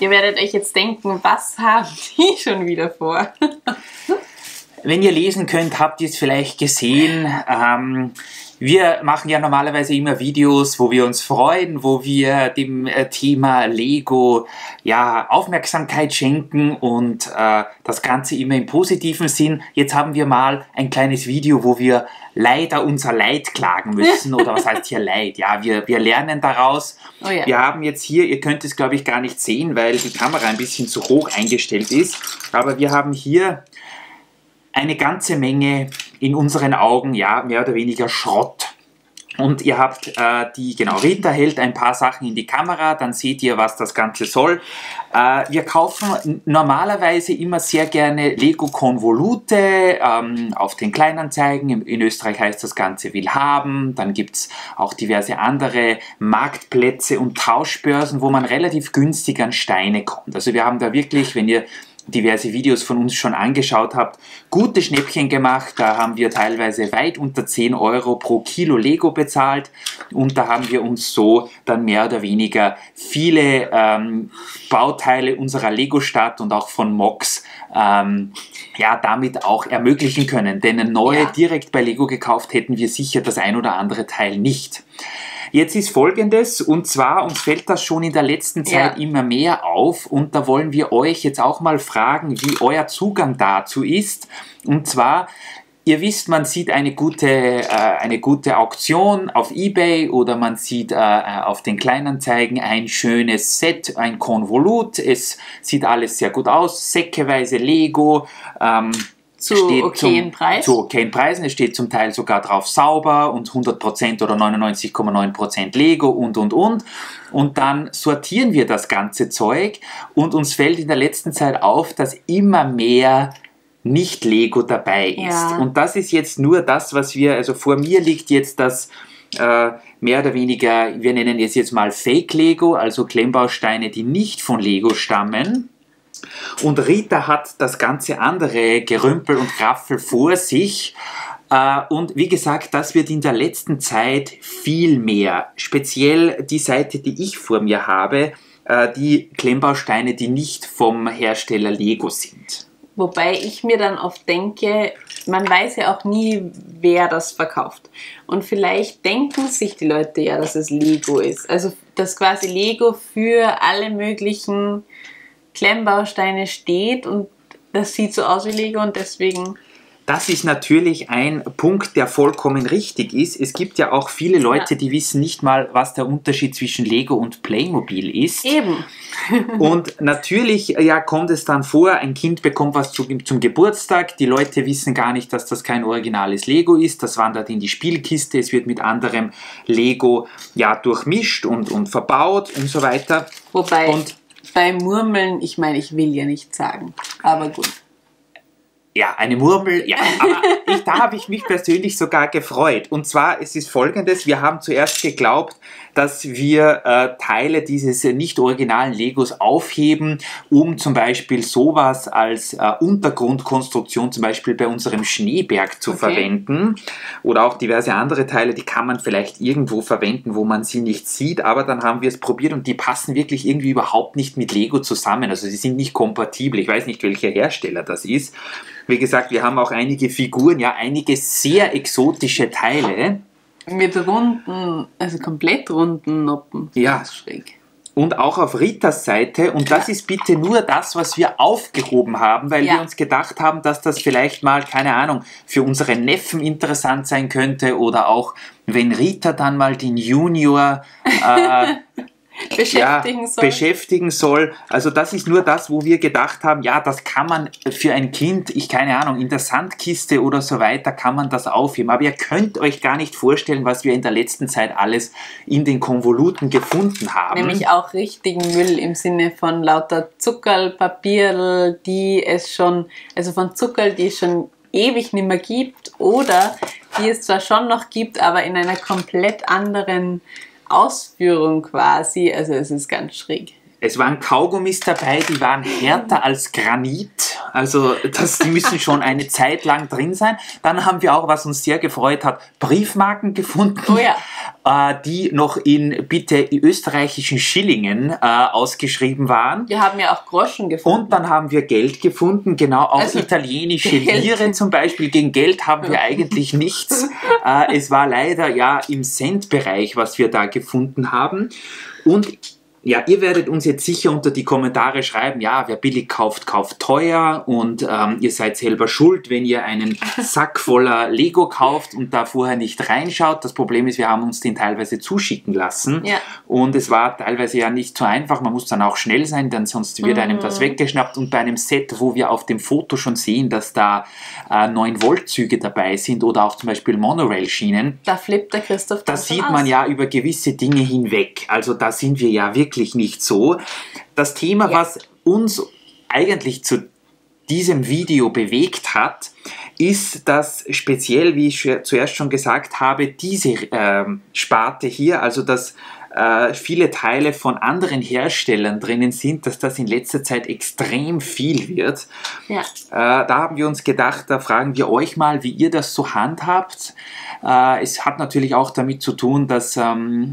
Ihr werdet euch jetzt denken, was haben die schon wieder vor? Wenn ihr lesen könnt, habt ihr es vielleicht gesehen. Wir machen ja normalerweise immer Videos, wo wir uns freuen, wo wir dem Thema Lego ja, Aufmerksamkeit schenken und das Ganze immer im positiven Sinn. Jetzt haben wir mal ein kleines Video, wo wir leider unser Leid klagen müssen. Oder was heißt hier Leid? Ja, wir lernen daraus. Oh ja. Wir haben jetzt hier, ihr könnt es glaube ich gar nicht sehen, weil die Kamera ein bisschen zu hoch eingestellt ist. Aber wir haben hier eine ganze Menge in unseren Augen, ja, mehr oder weniger Schrott. Und ihr habt Rita hält ein paar Sachen in die Kamera, dann seht ihr, was das Ganze soll. Wir kaufen normalerweise immer sehr gerne Lego-Konvolute auf den Kleinanzeigen. In Österreich heißt das Ganze Willhaben. Dann gibt es auch diverse andere Marktplätze und Tauschbörsen, wo man relativ günstig an Steine kommt. Also wir haben da wirklich, wenn ihr diverse Videos von uns schon angeschaut habt, gute Schnäppchen gemacht. Da haben wir teilweise weit unter 10 Euro pro Kilo Lego bezahlt und da haben wir uns so dann mehr oder weniger viele Bauteile unserer Lego-Stadt und auch von Mox ja, damit auch ermöglichen können. Denn eine neue direkt bei Lego gekauft hätten wir sicher das ein oder andere Teil nicht. Jetzt ist Folgendes, und zwar, uns fällt das schon in der letzten Zeit immer mehr auf und da wollen wir euch jetzt auch mal fragen, wie euer Zugang dazu ist. Und zwar, ihr wisst, man sieht eine gute Auktion auf eBay oder man sieht auf den Kleinanzeigen ein schönes Set, ein Konvolut. Es sieht alles sehr gut aus, säckeweise Lego. Zu okayen Preisen. Es steht zum Teil sogar drauf sauber und 100% oder 99,9% Lego und. Und dann sortieren wir das ganze Zeug und uns fällt in der letzten Zeit auf, dass immer mehr Nicht-Lego dabei ist. Ja. Und das ist jetzt nur das, was wir, also vor mir liegt jetzt das mehr oder weniger, wir nennen es jetzt mal Fake-Lego, also Klemmbausteine, die nicht von Lego stammen. Und Rita hat das ganze andere Gerümpel und Graffel vor sich. Und wie gesagt, das wird in der letzten Zeit viel mehr. Speziell die Seite, die ich vor mir habe, die Klemmbausteine, die nicht vom Hersteller Lego sind. Wobei ich mir dann oft denke, man weiß ja auch nie, wer das verkauft. Und vielleicht denken sich die Leute ja, dass es Lego ist. Also, dass quasi Lego für alle möglichen Klemmbausteine steht und das sieht so aus wie Lego und deswegen... Das ist natürlich ein Punkt, der vollkommen richtig ist. Es gibt ja auch viele Leute, die wissen nicht mal, was der Unterschied zwischen Lego und Playmobil ist. Eben. Und natürlich ja, kommt es dann vor, ein Kind bekommt was zum Geburtstag, die Leute wissen gar nicht, dass das kein originales Lego ist, das wandert in die Spielkiste, es wird mit anderem Lego ja, durchmischt und verbaut und so weiter. Wobei, bei Murmeln, ich meine, ich will ja nicht sagen, aber gut. Ja, eine Murmel, ja, aber da habe ich mich persönlich sogar gefreut. Und zwar, es ist Folgendes, wir haben zuerst geglaubt, dass wir Teile dieses nicht originalen Legos aufheben, um zum Beispiel sowas als Untergrundkonstruktion, zum Beispiel bei unserem Schneeberg zu verwenden. Oder auch diverse andere Teile, die kann man vielleicht irgendwo verwenden, wo man sie nicht sieht. Aber dann haben wir es probiert und die passen wirklich irgendwie überhaupt nicht mit Lego zusammen. Also sie sind nicht kompatibel. Ich weiß nicht, welcher Hersteller das ist. Wie gesagt, wir haben auch einige Figuren, ja, einige sehr exotische Teile. Mit runden, also komplett runden Noppen. Ja. Das ist schräg. Und auch auf Ritas Seite. Und das ist bitte nur das, was wir aufgehoben haben, weil wir uns gedacht haben, dass das vielleicht mal, keine Ahnung, für unsere Neffen interessant sein könnte oder auch, wenn Rita dann mal den Junior beschäftigen soll. Also das ist nur das, wo wir gedacht haben, ja, das kann man für ein Kind, keine Ahnung, in der Sandkiste oder so weiter kann man das aufheben. Aber ihr könnt euch gar nicht vorstellen, was wir in der letzten Zeit alles in den Konvoluten gefunden haben. Nämlich auch richtigen Müll im Sinne von lauter Zuckerl, Papierl, die es schon, also von Zuckerl, die es schon ewig nicht mehr gibt oder die es zwar schon noch gibt, aber in einer komplett anderen Ausführung quasi, also es ist ganz schräg. Es waren Kaugummis dabei, die waren härter als Granit, also die müssen schon eine Zeit lang drin sein. Dann haben wir auch, was uns sehr gefreut hat, Briefmarken gefunden. Oh ja. die noch in bitte österreichischen Schillingen ausgeschrieben waren. Wir haben ja auch Groschen gefunden. Und dann haben wir Geld gefunden, genau, auch also italienische Lire zum Beispiel. Gegen Geld haben wir eigentlich nichts. Es war leider ja im Centbereich, was wir da gefunden haben. Und ja, ihr werdet uns jetzt sicher unter die Kommentare schreiben, ja, wer billig kauft, kauft teuer und ihr seid selber schuld, wenn ihr einen Sack voller Lego kauft und da vorher nicht reinschaut. Das Problem ist, wir haben uns den teilweise zuschicken lassen und es war teilweise ja nicht so einfach. Man muss dann auch schnell sein, denn sonst wird einem das weggeschnappt. Und bei einem Set, wo wir auf dem Foto schon sehen, dass da 9-Volt-Züge dabei sind oder auch zum Beispiel Monorail-Schienen, da flippt der Christoph. Da sieht man ja über gewisse Dinge hinweg. Also da sind wir ja wirklich nicht so. Das Thema, was uns eigentlich zu diesem Video bewegt hat, ist, dass speziell, wie ich zuerst schon gesagt habe, diese Sparte hier, also dass viele Teile von anderen Herstellern drinnen sind, dass das in letzter Zeit extrem viel wird. Ja. Da haben wir uns gedacht, da fragen wir euch mal, wie ihr das so handhabt. Es hat natürlich auch damit zu tun, dass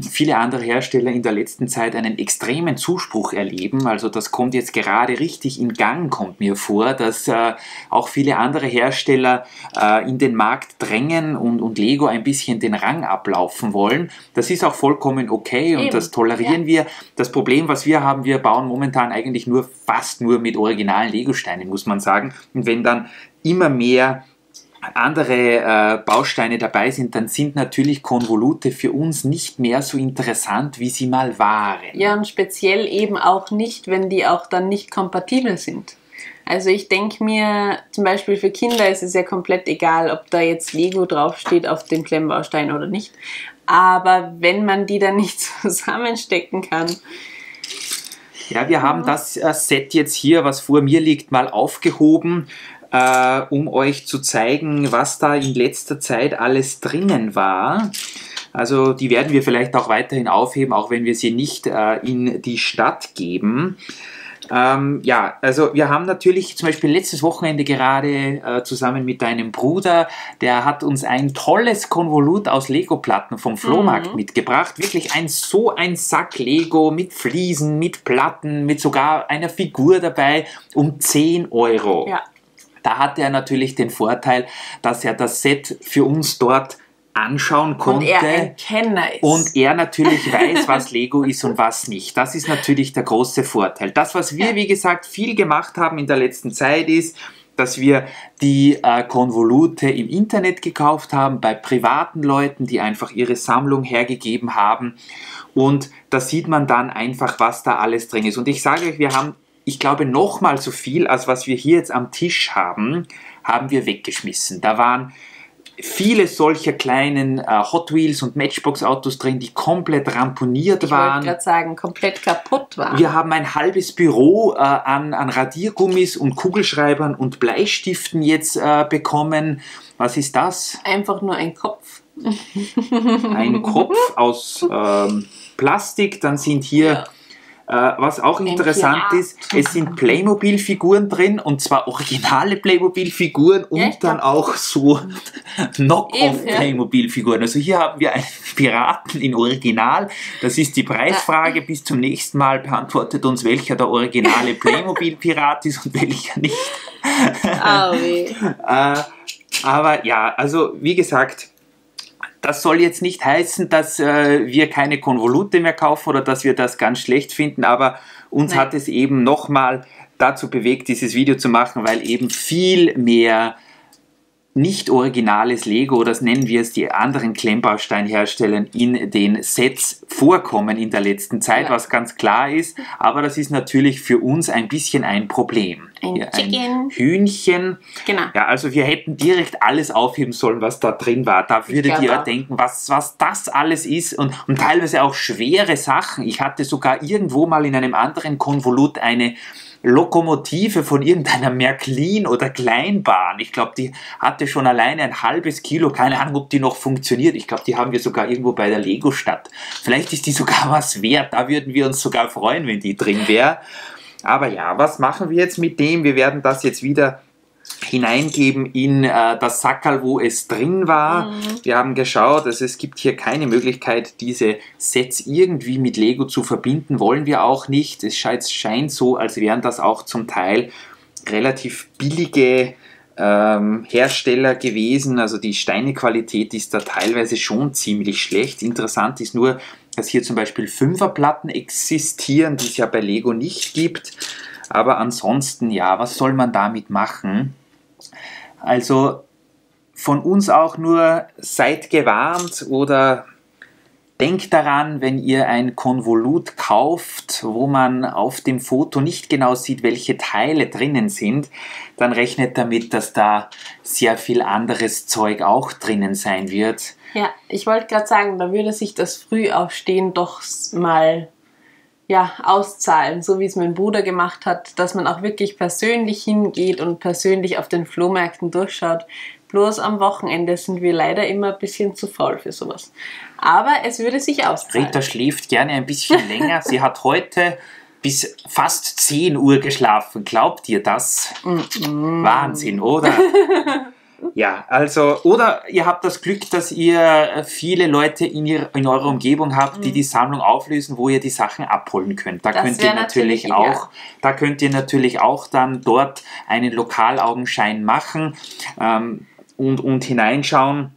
viele andere Hersteller in der letzten Zeit einen extremen Zuspruch erleben. Also das kommt jetzt gerade richtig in Gang, kommt mir vor, dass auch viele andere Hersteller in den Markt drängen und Lego ein bisschen den Rang ablaufen wollen. Das ist auch vollkommen okay und das tolerieren wir. Das Problem, was wir haben, wir bauen momentan eigentlich fast nur mit originalen Lego-Steinen, muss man sagen. Und wenn dann immer mehr andere Bausteine dabei sind, dann sind natürlich Konvolute für uns nicht mehr so interessant, wie sie mal waren. Ja, und speziell eben auch nicht, wenn die auch dann nicht kompatibel sind. Also ich denke mir, zum Beispiel für Kinder ist es ja komplett egal, ob da jetzt Lego draufsteht auf dem Klemmbaustein oder nicht. Aber wenn man die dann nicht zusammenstecken kann. Ja, wir haben das Set jetzt hier, was vor mir liegt, mal aufgehoben, um euch zu zeigen, was da in letzter Zeit alles drinnen war. Also die werden wir vielleicht auch weiterhin aufheben, auch wenn wir sie nicht in die Stadt geben. Ja, also wir haben natürlich zum Beispiel letztes Wochenende gerade zusammen mit deinem Bruder, der hat uns ein tolles Konvolut aus Lego-Platten vom Flohmarkt mitgebracht. Wirklich so ein Sack Lego mit Fliesen, mit Platten, mit sogar einer Figur dabei um 10 €. Ja. Da hatte er natürlich den Vorteil, dass er das Set für uns dort anschauen konnte. Und er ein Kenner ist. Und er natürlich weiß, was Lego ist und was nicht. Das ist natürlich der große Vorteil. Das, was wir, wie gesagt, viel gemacht haben in der letzten Zeit, ist, dass wir die Konvolute im Internet gekauft haben, bei privaten Leuten, die einfach ihre Sammlung hergegeben haben. Und da sieht man dann einfach, was da alles drin ist. Und ich sage euch, wir haben, ich glaube, nochmal so viel, als was wir hier jetzt am Tisch haben, haben wir weggeschmissen. Da waren viele solcher kleinen Hot Wheels und Matchbox Autos drin, die komplett ramponiert waren. Ich wollte gerade sagen, komplett kaputt waren. Wir haben ein halbes Büro an Radiergummis und Kugelschreibern und Bleistiften jetzt bekommen. Was ist das? Einfach nur ein Kopf. Ein Kopf aus Plastik. Dann sind hier... was auch interessant ist, es sind Playmobil-Figuren drin, und zwar originale Playmobil-Figuren und dann auch so Knock-off-Playmobil-Figuren. Also hier haben wir einen Piraten in Original. Das ist die Preisfrage. Bis zum nächsten Mal beantwortet uns, welcher der originale Playmobil-Pirat ist und welcher nicht. Aber ja, also wie gesagt, das soll jetzt nicht heißen, dass wir keine Konvolute mehr kaufen oder dass wir das ganz schlecht finden, aber uns hat es eben nochmal dazu bewegt, dieses Video zu machen, weil eben viel mehr nicht originales Lego, oder das nennen wir es, die anderen Klemmbausteinhersteller in den Sets vorkommen in der letzten Zeit, was ganz klar ist, aber das ist natürlich für uns ein bisschen ein Problem. Ein Hühnchen. Genau. Ja, also wir hätten direkt alles aufheben sollen, was da drin war. Da würdet ihr denken, was das alles ist, und teilweise auch schwere Sachen. Ich hatte sogar irgendwo mal in einem anderen Konvolut eine Lokomotive von irgendeiner Märklin oder Kleinbahn. Ich glaube, die hatte schon alleine ein halbes Kilo. Keine Ahnung, ob die noch funktioniert. Ich glaube, die haben wir sogar irgendwo bei der Lego-Stadt. Vielleicht ist die sogar was wert. Da würden wir uns sogar freuen, wenn die drin wäre. Aber ja, was machen wir jetzt mit dem? Wir werden das jetzt wieder hineingeben in das Sackerl, wo es drin war. Wir haben geschaut, also es gibt hier keine Möglichkeit, diese Sets irgendwie mit Lego zu verbinden, wollen wir auch nicht. Es scheint so, als wären das auch zum Teil relativ billige Hersteller gewesen, also die Steinequalität ist da teilweise schon ziemlich schlecht. Interessant ist nur, dass hier zum Beispiel Fünferplatten existieren, die es ja bei Lego nicht gibt. Aber ansonsten, ja, was soll man damit machen? Also von uns auch nur, seid gewarnt oder denkt daran, wenn ihr ein Konvolut kauft, wo man auf dem Foto nicht genau sieht, welche Teile drinnen sind, dann rechnet damit, dass da sehr viel anderes Zeug auch drinnen sein wird. Ja, ich wollte gerade sagen, da würde sich das Frühaufstehen doch mal auszahlen, so wie es mein Bruder gemacht hat, dass man auch wirklich persönlich hingeht und persönlich auf den Flohmärkten durchschaut. Bloß am Wochenende sind wir leider immer ein bisschen zu faul für sowas. Aber es würde sich auszahlen. Rita schläft gerne ein bisschen länger. Sie hat heute bis fast 10 Uhr geschlafen. Glaubt ihr das? Wahnsinn, oder? Ja, also, oder ihr habt das Glück, dass ihr viele Leute in eurer Umgebung habt, die die Sammlung auflösen, wo ihr die Sachen abholen könnt. Da könnt ihr natürlich auch dann dort einen Lokalaugenschein machen und hineinschauen.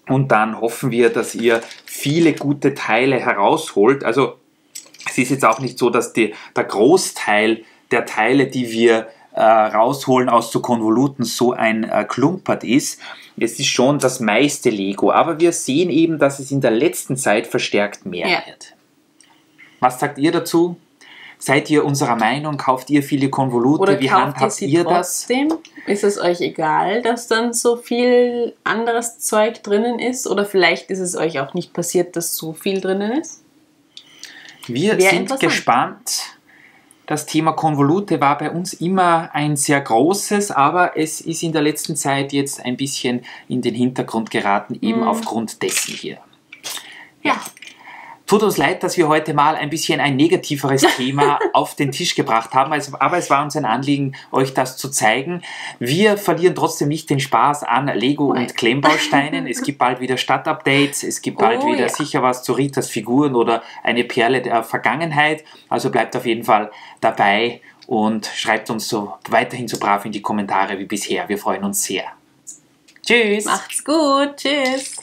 Und dann hoffen wir, dass ihr viele gute Teile herausholt. Also es ist jetzt auch nicht so, dass der Großteil der Teile, die wir rausholen aus so Konvoluten, so ein Klumpert ist. Es ist schon das meiste Lego, aber wir sehen eben, dass es in der letzten Zeit verstärkt mehr wird. Was sagt ihr dazu? Seid ihr unserer Meinung? Kauft ihr viele Konvolute? Oder wie handhabt ihr das? Ist es euch egal, dass dann so viel anderes Zeug drinnen ist? Oder vielleicht ist es euch auch nicht passiert, dass so viel drinnen ist? Wir sind gespannt. Das Thema Konvolute war bei uns immer ein sehr großes, aber es ist in der letzten Zeit jetzt ein bisschen in den Hintergrund geraten, eben aufgrund dessen hier. Ja. Tut uns leid, dass wir heute mal ein bisschen ein negativeres Thema auf den Tisch gebracht haben, aber es war uns ein Anliegen, euch das zu zeigen. Wir verlieren trotzdem nicht den Spaß an Lego und Klemmbausteinen. Es gibt bald wieder Stadtupdates, es gibt bald wieder sicher was zu Ritas Figuren oder eine Perle der Vergangenheit. Also bleibt auf jeden Fall dabei und schreibt uns so weiterhin so brav in die Kommentare wie bisher. Wir freuen uns sehr. Tschüss! Macht's gut, tschüss!